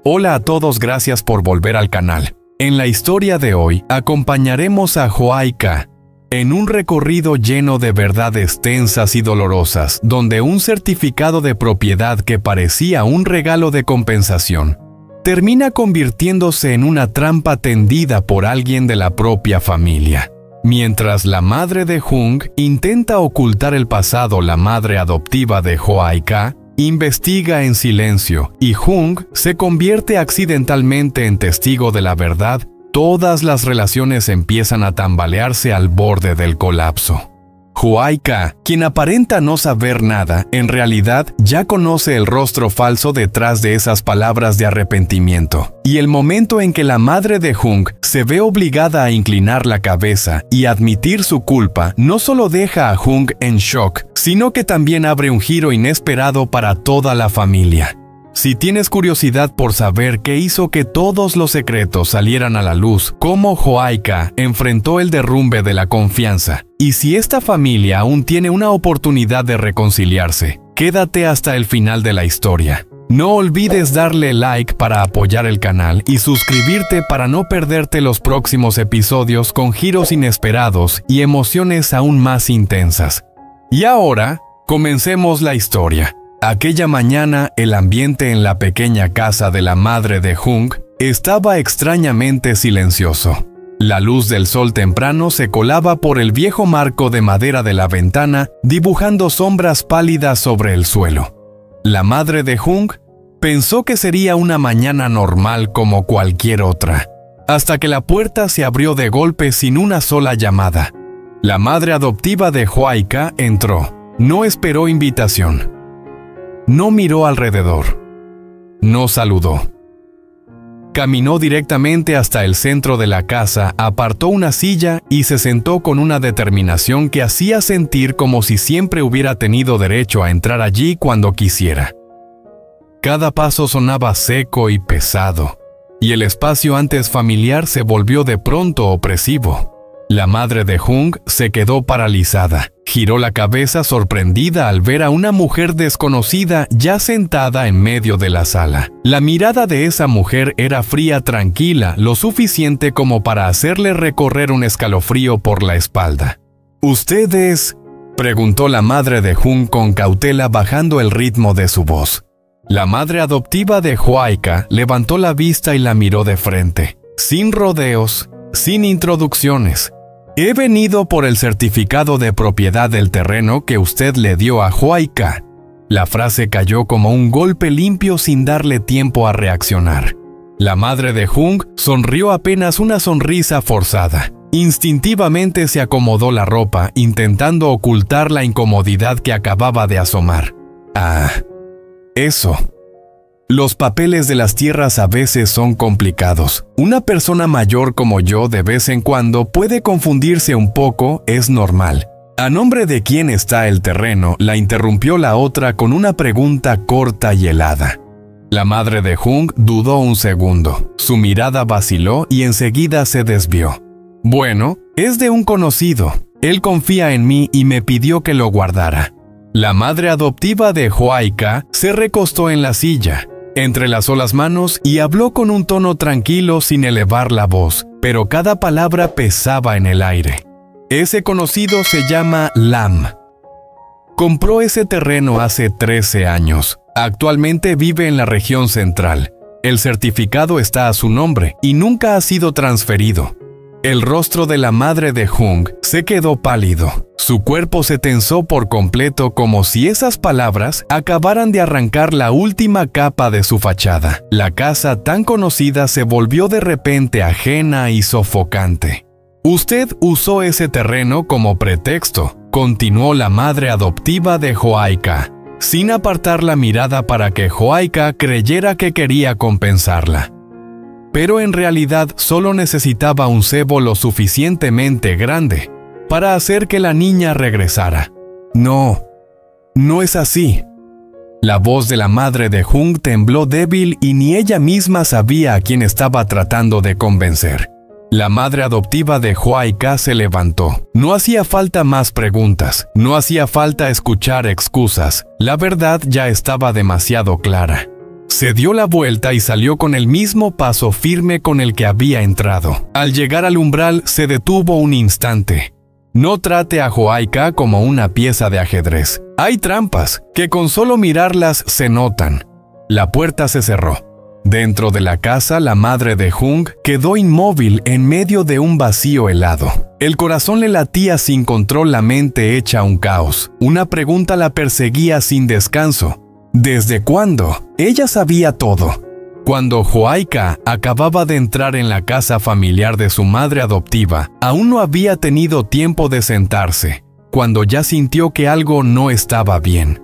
Hola a todos, gracias por volver al canal. En la historia de hoy, acompañaremos a Huayca en un recorrido lleno de verdades tensas y dolorosas, donde un certificado de propiedad que parecía un regalo de compensación termina convirtiéndose en una trampa tendida por alguien de la propia familia. Mientras la madre de Hung intenta ocultar el pasado, la madre adoptiva de Huayca investiga en silencio y Hung se convierte accidentalmente en testigo de la verdad. Todas las relaciones empiezan a tambalearse al borde del colapso. Huayca, quien aparenta no saber nada, en realidad ya conoce el rostro falso detrás de esas palabras de arrepentimiento. Y el momento en que la madre de Hung se ve obligada a inclinar la cabeza y admitir su culpa, no solo deja a Hung en shock, sino que también abre un giro inesperado para toda la familia. Si tienes curiosidad por saber qué hizo que todos los secretos salieran a la luz, cómo Huayca enfrentó el derrumbe de la confianza, y si esta familia aún tiene una oportunidad de reconciliarse, quédate hasta el final de la historia. No olvides darle like para apoyar el canal y suscribirte para no perderte los próximos episodios con giros inesperados y emociones aún más intensas. Y ahora, comencemos la historia. Aquella mañana, el ambiente en la pequeña casa de la madre de Hung estaba extrañamente silencioso. La luz del sol temprano se colaba por el viejo marco de madera de la ventana, dibujando sombras pálidas sobre el suelo. La madre de Hung pensó que sería una mañana normal como cualquier otra, hasta que la puerta se abrió de golpe sin una sola llamada. La madre adoptiva de Huayca entró. No esperó invitación. No miró alrededor. No saludó. Caminó directamente hasta el centro de la casa, apartó una silla y se sentó con una determinación que hacía sentir como si siempre hubiera tenido derecho a entrar allí cuando quisiera. Cada paso sonaba seco y pesado, y el espacio antes familiar se volvió de pronto opresivo. La madre de Hung se quedó paralizada. Giró la cabeza sorprendida al ver a una mujer desconocida ya sentada en medio de la sala. La mirada de esa mujer era fría, tranquila, lo suficiente como para hacerle recorrer un escalofrío por la espalda. ¿Usted es?, preguntó la madre de Hung con cautela, bajando el ritmo de su voz. La madre adoptiva de Huayca levantó la vista y la miró de frente, sin rodeos, sin introducciones. He venido por el certificado de propiedad del terreno que usted le dio a Huayca. La frase cayó como un golpe limpio sin darle tiempo a reaccionar. La madre de Hung sonrió apenas una sonrisa forzada. Instintivamente se acomodó la ropa, intentando ocultar la incomodidad que acababa de asomar. Eso. Los papeles de las tierras a veces son complicados. Una persona mayor como yo de vez en cuando puede confundirse un poco, es normal. ¿A nombre de quién está el terreno?, la interrumpió la otra con una pregunta corta y helada. La madre de Hung dudó un segundo. Su mirada vaciló y enseguida se desvió. Bueno, es de un conocido. Él confía en mí y me pidió que lo guardara. La madre adoptiva de Huayca se recostó en la silla. Entrelazó las manos y habló con un tono tranquilo sin elevar la voz, pero cada palabra pesaba en el aire. Ese conocido se llama Lam. Compró ese terreno hace 13 años. Actualmente vive en la región central. El certificado está a su nombre y nunca ha sido transferido. El rostro de la madre de Hung se quedó pálido. Su cuerpo se tensó por completo, como si esas palabras acabaran de arrancar la última capa de su fachada. La casa tan conocida se volvió de repente ajena y sofocante. Usted usó ese terreno como pretexto, continuó la madre adoptiva de Huayca, sin apartar la mirada para que Huayca creyera que quería compensarla. Pero en realidad solo necesitaba un cebo lo suficientemente grande para hacer que la niña regresara. No, no es así. La voz de la madre de Hung tembló débil y ni ella misma sabía a quién estaba tratando de convencer. La madre adoptiva de Huayca se levantó. No hacía falta más preguntas, no hacía falta escuchar excusas. La verdad ya estaba demasiado clara. Se dio la vuelta y salió con el mismo paso firme con el que había entrado. Al llegar al umbral, se detuvo un instante. No trate a Joaika como una pieza de ajedrez. Hay trampas que con solo mirarlas se notan. La puerta se cerró. Dentro de la casa, la madre de Jung quedó inmóvil en medio de un vacío helado. El corazón le latía sin control, la mente hecha un caos. Una pregunta la perseguía sin descanso. ¿Desde cuándo? Ella sabía todo. Cuando Joaika acababa de entrar en la casa familiar de su madre adoptiva, aún no había tenido tiempo de sentarse, cuando ya sintió que algo no estaba bien.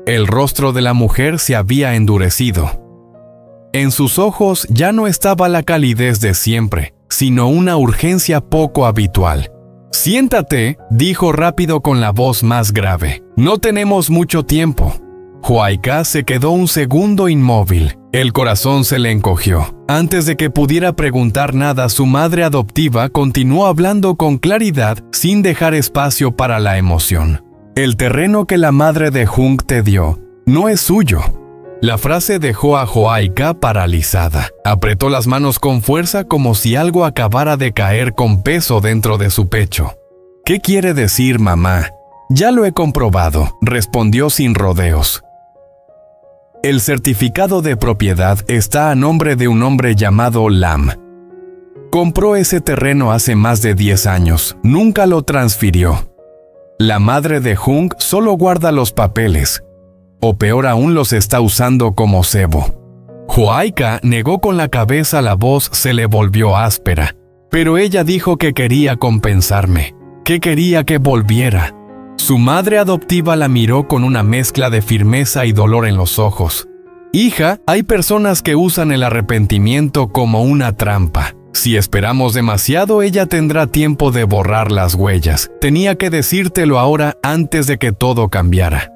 El rostro de la mujer se había endurecido. En sus ojos ya no estaba la calidez de siempre, sino una urgencia poco habitual. «Siéntate», dijo rápido con la voz más grave. «No tenemos mucho tiempo». Joaika se quedó un segundo inmóvil. El corazón se le encogió. Antes de que pudiera preguntar nada, su madre adoptiva continuó hablando con claridad, sin dejar espacio para la emoción. «El terreno que la madre de Jung te dio no es suyo». La frase dejó a Joaika paralizada. Apretó las manos con fuerza como si algo acabara de caer con peso dentro de su pecho. «¿Qué quiere decir, mamá?» «Ya lo he comprobado», respondió sin rodeos. «El certificado de propiedad está a nombre de un hombre llamado Lam. Compró ese terreno hace más de 10 años. Nunca lo transfirió. La madre de Jung solo guarda los papeles. O peor aún, los está usando como cebo». Joaika negó con la cabeza, la voz se le volvió áspera. «Pero ella dijo que quería compensarme, que quería que volviera». Su madre adoptiva la miró con una mezcla de firmeza y dolor en los ojos. «Hija, hay personas que usan el arrepentimiento como una trampa. Si esperamos demasiado, ella tendrá tiempo de borrar las huellas. Tenía que decírtelo ahora antes de que todo cambiara».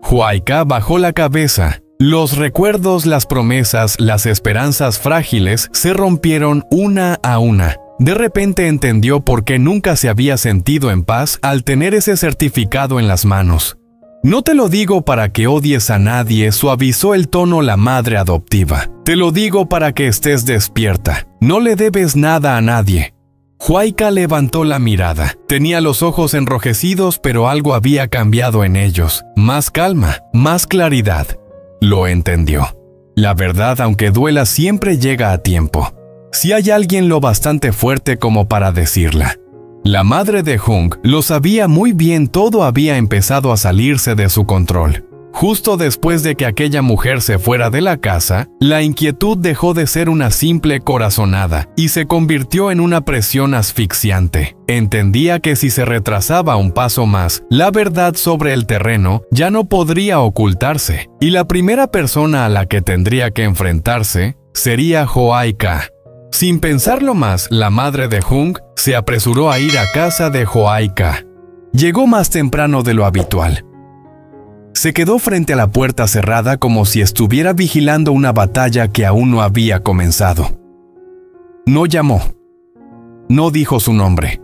Joaika bajó la cabeza. Los recuerdos, las promesas, las esperanzas frágiles se rompieron una a una. De repente entendió por qué nunca se había sentido en paz al tener ese certificado en las manos. «No te lo digo para que odies a nadie», suavizó el tono la madre adoptiva. «Te lo digo para que estés despierta. No le debes nada a nadie». Joaika levantó la mirada. Tenía los ojos enrojecidos, pero algo había cambiado en ellos. Más calma, más claridad. Lo entendió. La verdad, aunque duela, siempre llega a tiempo. Si hay alguien lo bastante fuerte como para decirla. La madre de Jung lo sabía muy bien, todo había empezado a salirse de su control. Justo después de que aquella mujer se fuera de la casa, la inquietud dejó de ser una simple corazonada y se convirtió en una presión asfixiante. Entendía que si se retrasaba un paso más, la verdad sobre el terreno ya no podría ocultarse, y la primera persona a la que tendría que enfrentarse sería Joaika. Sin pensarlo más, la madre de Jung se apresuró a ir a casa de Joaika. Llegó más temprano de lo habitual. Se quedó frente a la puerta cerrada como si estuviera vigilando una batalla que aún no había comenzado. No llamó. No dijo su nombre.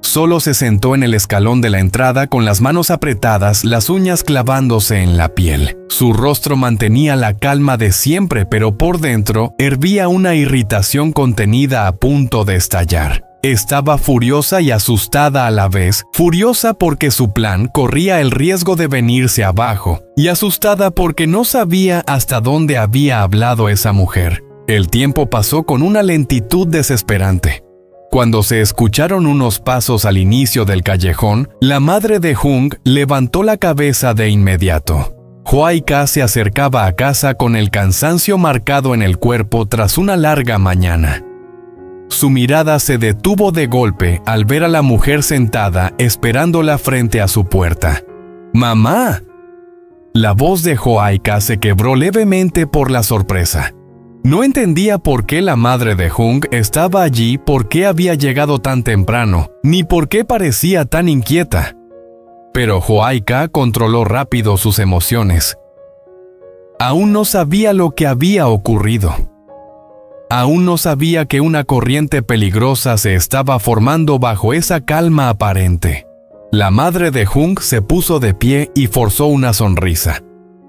Solo se sentó en el escalón de la entrada con las manos apretadas, las uñas clavándose en la piel. Su rostro mantenía la calma de siempre, pero por dentro hervía una irritación contenida a punto de estallar. Estaba furiosa y asustada a la vez, furiosa porque su plan corría el riesgo de venirse abajo, y asustada porque no sabía hasta dónde había hablado esa mujer. El tiempo pasó con una lentitud desesperante. Cuando se escucharon unos pasos al inicio del callejón, la madre de Jung levantó la cabeza de inmediato. Joaika se acercaba a casa con el cansancio marcado en el cuerpo tras una larga mañana. Su mirada se detuvo de golpe al ver a la mujer sentada esperándola frente a su puerta. ¡Mamá! La voz de Joaika se quebró levemente por la sorpresa. No entendía por qué la madre de Jung estaba allí, por qué había llegado tan temprano, ni por qué parecía tan inquieta. Pero Joaika controló rápido sus emociones. Aún no sabía lo que había ocurrido. Aún no sabía que una corriente peligrosa se estaba formando bajo esa calma aparente. La madre de Jung se puso de pie y forzó una sonrisa.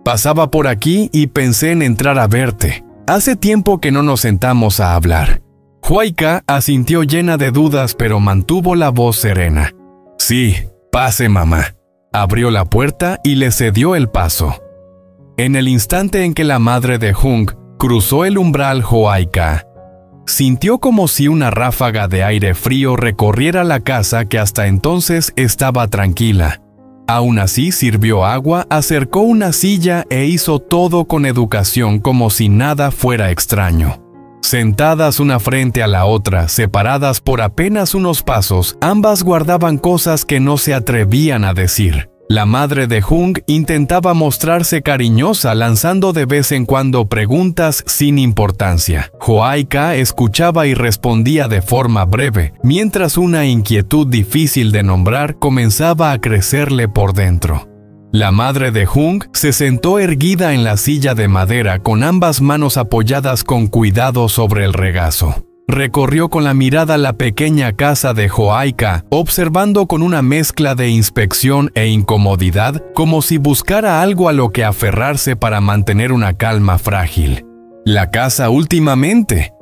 Pasaba por aquí y pensé en entrar a verte. Hace tiempo que no nos sentamos a hablar. Huayca asintió llena de dudas, pero mantuvo la voz serena. Sí, pase, mamá. Abrió la puerta y le cedió el paso. En el instante en que la madre de Hung cruzó el umbral, Huayca sintió como si una ráfaga de aire frío recorriera la casa que hasta entonces estaba tranquila. Aún así sirvió agua, acercó una silla e hizo todo con educación como si nada fuera extraño. Sentadas una frente a la otra, separadas por apenas unos pasos, ambas guardaban cosas que no se atrevían a decir. La madre de Hung intentaba mostrarse cariñosa, lanzando de vez en cuando preguntas sin importancia. Huayca escuchaba y respondía de forma breve, mientras una inquietud difícil de nombrar comenzaba a crecerle por dentro. La madre de Hung se sentó erguida en la silla de madera con ambas manos apoyadas con cuidado sobre el regazo. Recorrió con la mirada la pequeña casa de Huayca, observando con una mezcla de inspección e incomodidad, como si buscara algo a lo que aferrarse para mantener una calma frágil. La casa últimamente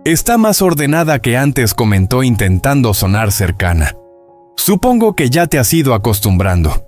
está más ordenada que antes, comentó intentando sonar cercana. Supongo que ya te has ido acostumbrando.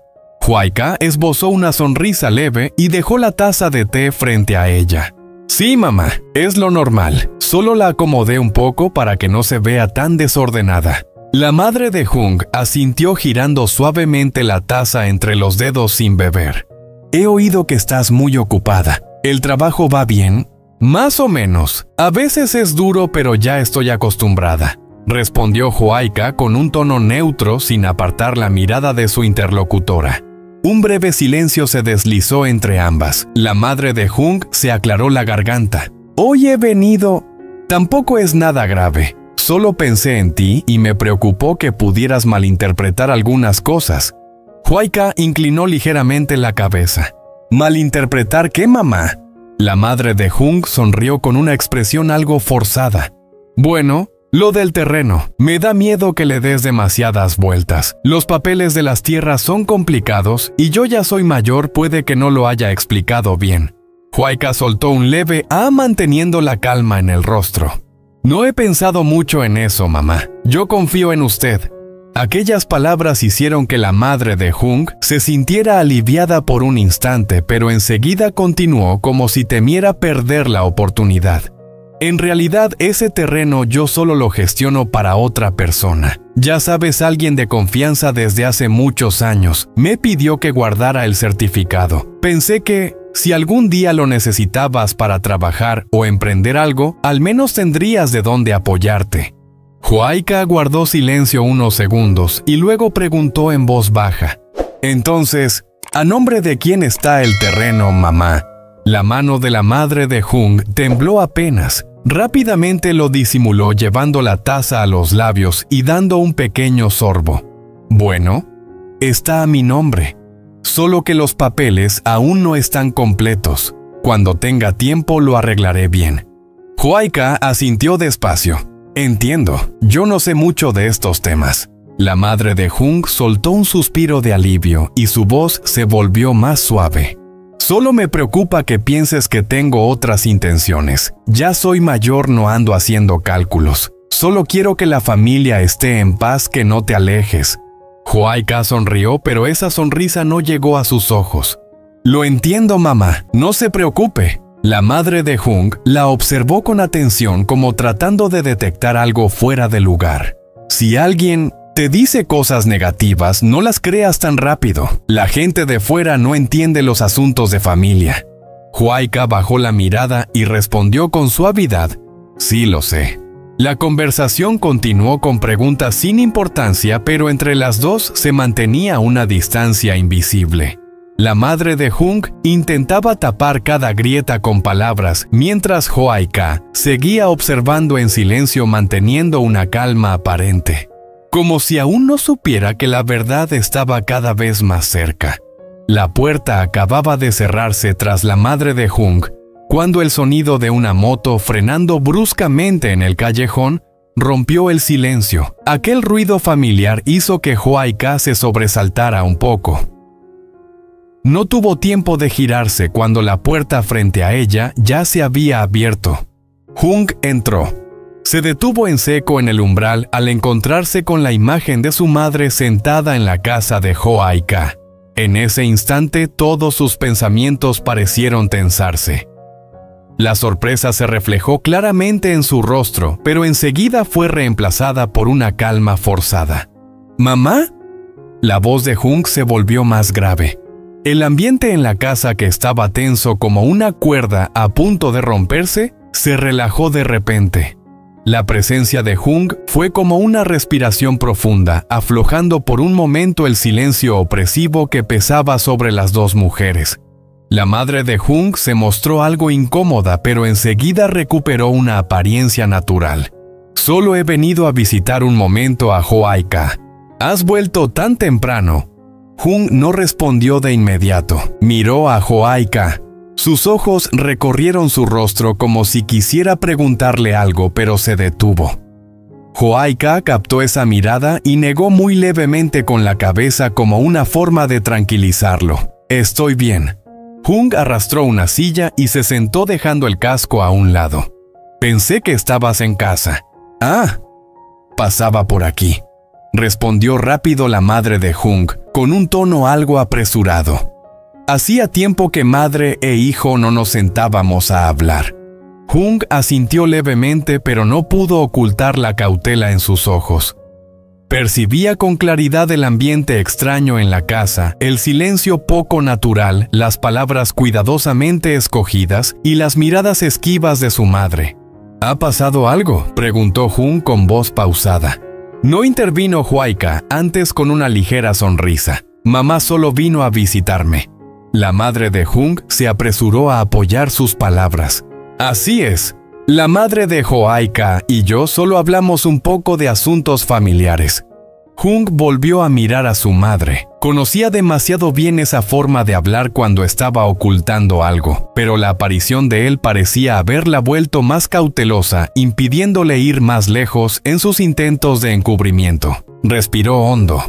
Huayca esbozó una sonrisa leve y dejó la taza de té frente a ella. Sí, mamá, es lo normal. Solo la acomodé un poco para que no se vea tan desordenada. La madre de Hung asintió girando suavemente la taza entre los dedos sin beber. He oído que estás muy ocupada. ¿El trabajo va bien? Más o menos. A veces es duro, pero ya estoy acostumbrada, respondió Huayca con un tono neutro sin apartar la mirada de su interlocutora. Un breve silencio se deslizó entre ambas. La madre de Hung se aclaró la garganta. Hoy he venido. Tampoco es nada grave. Solo pensé en ti y me preocupó que pudieras malinterpretar algunas cosas. Huayca inclinó ligeramente la cabeza. ¿Malinterpretar qué, mamá? La madre de Hung sonrió con una expresión algo forzada. Bueno, lo del terreno. Me da miedo que le des demasiadas vueltas. Los papeles de las tierras son complicados y yo ya soy mayor, puede que no lo haya explicado bien. Huayca soltó un leve "ah", manteniendo la calma en el rostro. No he pensado mucho en eso, mamá. Yo confío en usted. Aquellas palabras hicieron que la madre de Hung se sintiera aliviada por un instante, pero enseguida continuó como si temiera perder la oportunidad. En realidad, ese terreno yo solo lo gestiono para otra persona. Ya sabes, alguien de confianza desde hace muchos años. Me pidió que guardara el certificado. Pensé que, si algún día lo necesitabas para trabajar o emprender algo, al menos tendrías de dónde apoyarte. Huayca guardó silencio unos segundos y luego preguntó en voz baja. Entonces, ¿a nombre de quién está el terreno, mamá? La mano de la madre de Hung tembló apenas. Rápidamente lo disimuló llevando la taza a los labios y dando un pequeño sorbo. Bueno, está a mi nombre. Solo que los papeles aún no están completos. Cuando tenga tiempo lo arreglaré bien. Huayca asintió despacio. Entiendo, yo no sé mucho de estos temas. La madre de Hung soltó un suspiro de alivio y su voz se volvió más suave. Solo me preocupa que pienses que tengo otras intenciones. Ya soy mayor, no ando haciendo cálculos. Solo quiero que la familia esté en paz, que no te alejes. Huayca sonrió, pero esa sonrisa no llegó a sus ojos. Lo entiendo, mamá, no se preocupe. La madre de Hung la observó con atención, como tratando de detectar algo fuera de lugar. Si alguien te dice cosas negativas, no las creas tan rápido. La gente de fuera no entiende los asuntos de familia. Huayca bajó la mirada y respondió con suavidad. Sí, lo sé. La conversación continuó con preguntas sin importancia, pero entre las dos se mantenía una distancia invisible. La madre de Hung intentaba tapar cada grieta con palabras, mientras Huayca seguía observando en silencio, manteniendo una calma aparente. Como si aún no supiera que la verdad estaba cada vez más cerca. La puerta acababa de cerrarse tras la madre de Hung, cuando el sonido de una moto frenando bruscamente en el callejón rompió el silencio. Aquel ruido familiar hizo que Huayca se sobresaltara un poco. No tuvo tiempo de girarse cuando la puerta frente a ella ya se había abierto. Jung entró. Se detuvo en seco en el umbral al encontrarse con la imagen de su madre sentada en la casa de Ho-Ai-Ka. En ese instante todos sus pensamientos parecieron tensarse. La sorpresa se reflejó claramente en su rostro, pero enseguida fue reemplazada por una calma forzada. ¿Mamá? La voz de Jung se volvió más grave. El ambiente en la casa, que estaba tenso como una cuerda a punto de romperse, se relajó de repente. La presencia de Jung fue como una respiración profunda, aflojando por un momento el silencio opresivo que pesaba sobre las dos mujeres. La madre de Jung se mostró algo incómoda, pero enseguida recuperó una apariencia natural. «Solo he venido a visitar un momento a Ho-Ai-Ka. ¿Has vuelto tan temprano?» Jung no respondió de inmediato. Miró a Ho-Ai-Ka. Sus ojos recorrieron su rostro como si quisiera preguntarle algo, pero se detuvo. Ho-Ai-Ka captó esa mirada y negó muy levemente con la cabeza como una forma de tranquilizarlo. «Estoy bien». Jung arrastró una silla y se sentó dejando el casco a un lado. «Pensé que estabas en casa». «Ah, pasaba por aquí», respondió rápido la madre de Jung, con un tono algo apresurado. Hacía tiempo que madre e hijo no nos sentábamos a hablar. Jung asintió levemente, pero no pudo ocultar la cautela en sus ojos. Percibía con claridad el ambiente extraño en la casa, el silencio poco natural, las palabras cuidadosamente escogidas y las miradas esquivas de su madre. ¿Ha pasado algo?, preguntó Jung con voz pausada. No intervino Ho-Ai-Ka, antes con una ligera sonrisa. «Mamá solo vino a visitarme». La madre de Jung se apresuró a apoyar sus palabras. «Así es. La madre de Ho-Ai-Ka y yo solo hablamos un poco de asuntos familiares». Jung volvió a mirar a su madre. Conocía demasiado bien esa forma de hablar cuando estaba ocultando algo, pero la aparición de él parecía haberla vuelto más cautelosa, impidiéndole ir más lejos en sus intentos de encubrimiento. Respiró hondo.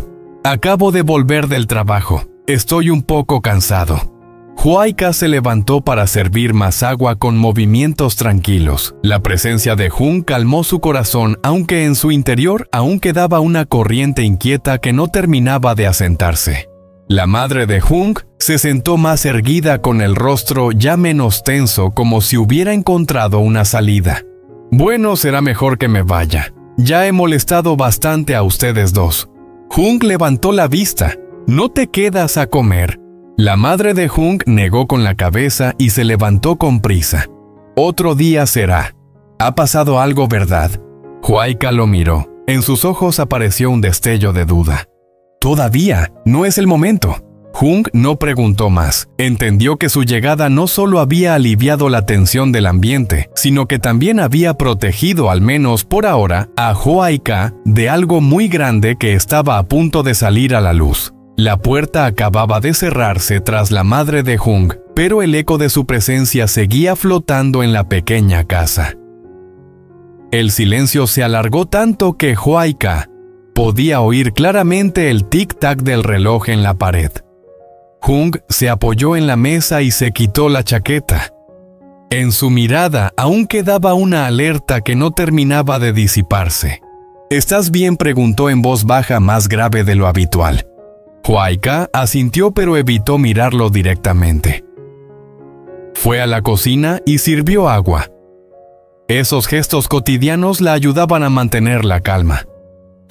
«Acabo de volver del trabajo. Estoy un poco cansado». Ho-Ai-Ka se levantó para servir más agua con movimientos tranquilos. La presencia de Jung calmó su corazón, aunque en su interior aún quedaba una corriente inquieta que no terminaba de asentarse. La madre de Jung se sentó más erguida, con el rostro ya menos tenso, como si hubiera encontrado una salida. «Bueno, será mejor que me vaya. Ya he molestado bastante a ustedes dos». Jung levantó la vista. «¿No te quedas a comer?». La madre de Jung negó con la cabeza y se levantó con prisa. «Otro día será. ¿Ha pasado algo, verdad?». Ho-Ai-Ka lo miró. En sus ojos apareció un destello de duda. «Todavía, no es el momento». Jung no preguntó más. Entendió que su llegada no solo había aliviado la tensión del ambiente, sino que también había protegido, al menos por ahora, a Ho-Ai-Ka de algo muy grande que estaba a punto de salir a la luz. La puerta acababa de cerrarse tras la madre de Jung, pero el eco de su presencia seguía flotando en la pequeña casa. El silencio se alargó tanto que Ho-Ai-Ka podía oír claramente el tic-tac del reloj en la pared. Jung se apoyó en la mesa y se quitó la chaqueta. En su mirada aún quedaba una alerta que no terminaba de disiparse. «¿Estás bien?», preguntó en voz baja, más grave de lo habitual. Ho-Ai-Ka asintió, pero evitó mirarlo directamente. Fue a la cocina y sirvió agua. Esos gestos cotidianos la ayudaban a mantener la calma.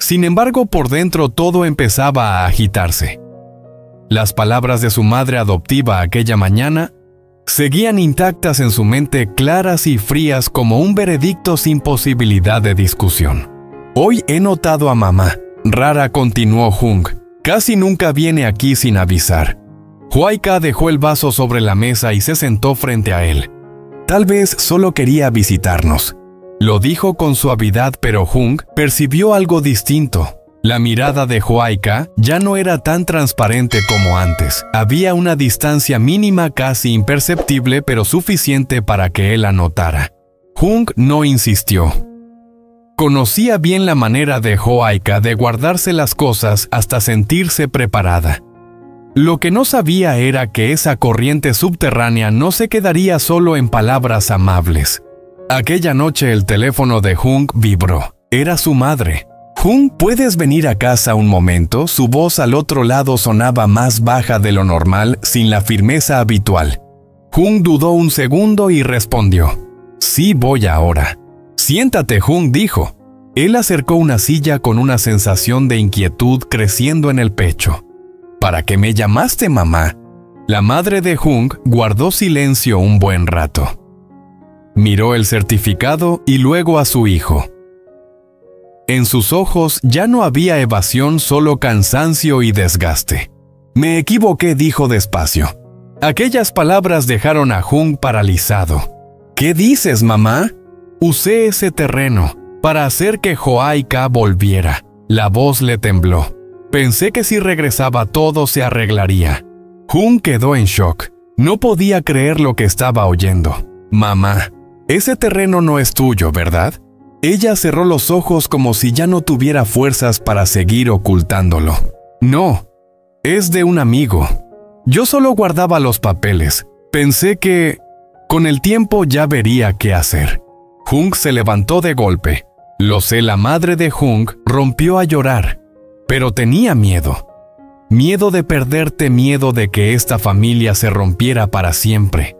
Sin embargo, por dentro todo empezaba a agitarse. Las palabras de su madre adoptiva aquella mañana seguían intactas en su mente, claras y frías como un veredicto sin posibilidad de discusión. «Hoy he notado a mamá. Rara», continuó Jung. «Casi nunca viene aquí sin avisar». Ho-Ai-Ka dejó el vaso sobre la mesa y se sentó frente a él. «Tal vez solo quería visitarnos», lo dijo con suavidad, pero Jung percibió algo distinto. La mirada de Ho-Ai-Ka ya no era tan transparente como antes. Había una distancia mínima, casi imperceptible, pero suficiente para que él la notara. Jung no insistió. Conocía bien la manera de Ho-Ai-Ka de guardarse las cosas hasta sentirse preparada. Lo que no sabía era que esa corriente subterránea no se quedaría solo en palabras amables. Aquella noche el teléfono de Jung vibró. Era su madre. «Jung, ¿puedes venir a casa un momento?» Su voz al otro lado sonaba más baja de lo normal, sin la firmeza habitual. Jung dudó un segundo y respondió: «Sí, voy ahora». «Siéntate, Jung», dijo. Él acercó una silla con una sensación de inquietud creciendo en el pecho. «¿Para qué me llamaste, mamá?» La madre de Jung guardó silencio un buen rato. Miró el certificado y luego a su hijo. En sus ojos ya no había evasión, solo cansancio y desgaste. «Me equivoqué», dijo despacio. Aquellas palabras dejaron a Jung paralizado. «¿Qué dices, mamá?» «Usé ese terreno para hacer que Joaika volviera». La voz le tembló. «Pensé que si regresaba todo se arreglaría». Jung quedó en shock. No podía creer lo que estaba oyendo. «Mamá, ese terreno no es tuyo, ¿verdad?» Ella cerró los ojos como si ya no tuviera fuerzas para seguir ocultándolo. «No, es de un amigo. Yo solo guardaba los papeles. Pensé que con el tiempo ya vería qué hacer». Jung se levantó de golpe. Lo sé, la madre de Jung rompió a llorar, pero tenía miedo. Miedo de perderte, miedo de que esta familia se rompiera para siempre.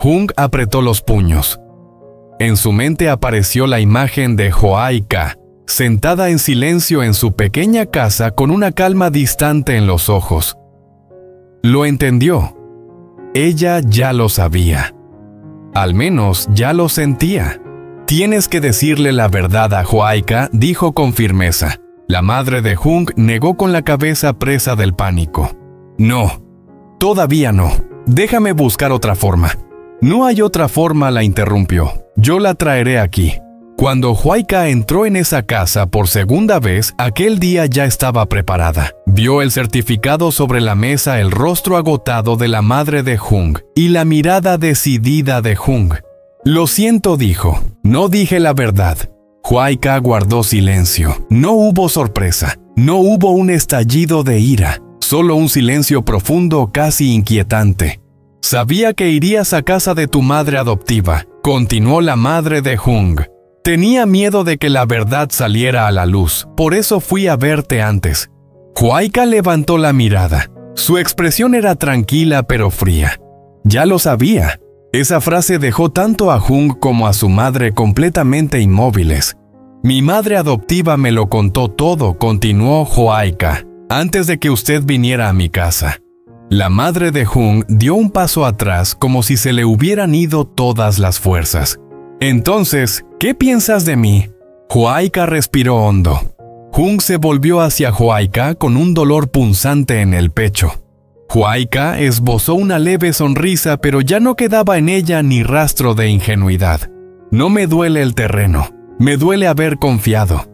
Jung apretó los puños. En su mente apareció la imagen de Joaika, sentada en silencio en su pequeña casa con una calma distante en los ojos. Lo entendió. Ella ya lo sabía. Al menos ya lo sentía. «Tienes que decirle la verdad a Joaika», dijo con firmeza. La madre de Jung negó con la cabeza presa del pánico. «No, todavía no. Déjame buscar otra forma». «No hay otra forma», la interrumpió. «Yo la traeré aquí». Cuando Joaika entró en esa casa por segunda vez, aquel día ya estaba preparada. Vio el certificado sobre la mesa, el rostro agotado de la madre de Jung y la mirada decidida de Jung. «Lo siento», dijo. «No dije la verdad». Joaika guardó silencio. No hubo sorpresa. No hubo un estallido de ira. Solo un silencio profundo, casi inquietante. «Sabía que irías a casa de tu madre adoptiva», continuó la madre de Jung. «Tenía miedo de que la verdad saliera a la luz. Por eso fui a verte antes». Joaika levantó la mirada. Su expresión era tranquila pero fría. Ya lo sabía. Esa frase dejó tanto a Jung como a su madre completamente inmóviles. «Mi madre adoptiva me lo contó todo», continuó Joaika, «antes de que usted viniera a mi casa». La madre de Jung dio un paso atrás como si se le hubieran ido todas las fuerzas. «Entonces, ¿qué piensas de mí?» Joaika respiró hondo. Jung se volvió hacia Joaika con un dolor punzante en el pecho. Joaika esbozó una leve sonrisa, pero ya no quedaba en ella ni rastro de ingenuidad. «No me duele el terreno, me duele haber confiado».